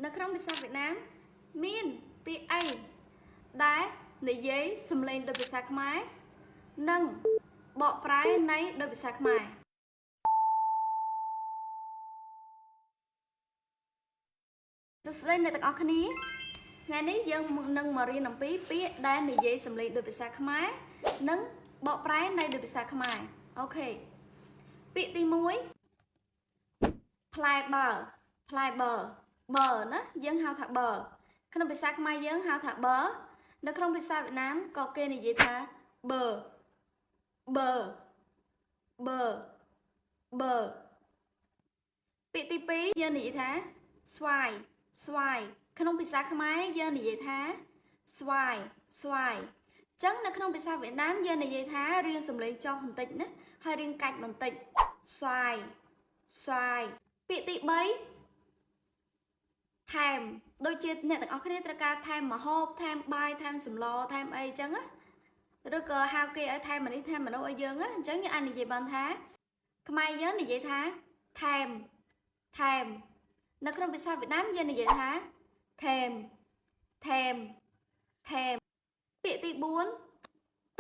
នៅក្នុងភាសាវៀតណាមមានពាក្យអីដែលនិយាយសំឡេងដោយភាសាខ្មែរនិងបកប្រែនៃដោយភាសាខ្មែរសួស្តីអ្នកទាំងអស់គ្នាថ្ងៃនេះយើងនឹងមករៀនអំពីពាក្យដែលនិយាយសំឡេងដោយភាសាខ្មែរនិងបកប្រែនៃដោយភាសាខ្មែរអូខេពាក្យទី1ផ្លែបឺណាយើងហៅថាបឺក្នុងភាសាខ្មែរយើងហៅថាបឺនៅក្នុងភាសាវៀតណាមក៏គេនិយាយថាបឺពាក្យទី2យើងនិយាយថាស្វាយក្នុងភាសាខ្មែរយើងនិយាយថាស្វាយចឹងនៅក្នុងភាសាវៀតណាមយើងនិយាយថារៀងសំឡេងចុះបន្តិចណាហើយរៀងកាច់បន្តិចស្វាយពាក្យទី3ថែមដូចជាអ្នកទាំងអស់គ្នាត្រូវការថែមម្ហូបថែមបាយថែមសម្លថែមអីចឹងណាឬក៏ហៅគេឲ្យថែមនេះថែមមនុស្សឲ្យយើងអញ្ចឹងយើងអាចនិយាយបានថាខ្មែរយើងនិយាយថាថែមនៅក្នុងភាសាវៀតណាមយើងនិយាយថាថែមពាក្យទី4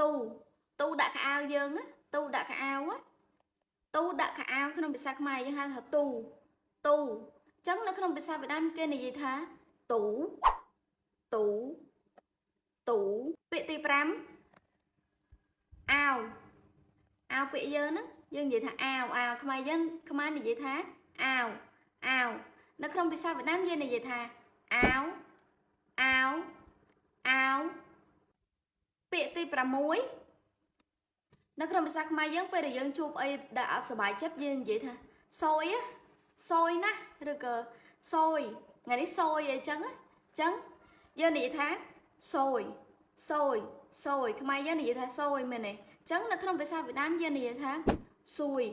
ទូដាក់ខោអាវយើងទូដាក់ខោអាវក្នុងភាសាខ្មែរយើងហៅថាទូចឹងនៅក្នុងភាសាវៀតណាមគេនិយាយថាទូពាក្យទី5អាវពាក្យយើងហ្នឹងយើងនិយាយថាអាវខ្មែរនិយាយថាអាវនៅក្នុងភាសាវៀតណាមយើងនិយាយថាអាវពាក្យទី6នៅក្នុងភាសាខ្មែរយើងពេលដែលយើងជួបអីដែលអត់សុបាយចិត្តយើងនិយាយថាសយណាឬក៏សយថ្ងៃនេះសយអីចឹងយើងនិយាយថាសយខ្មែរយើងនិយាយថាសយមែនទេចឹងនៅក្នុងភាសាវៀតណាមយើងនិយាយថាសួយ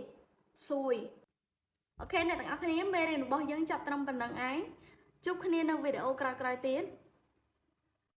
អូខេអ្នកទាំងអស់គ្នាមេរៀនរបស់យើងចាប់ត្រឹមប៉ុណ្្នឹងឯងជួបគ្នានៅវីដេអូក្រោយៗទៀត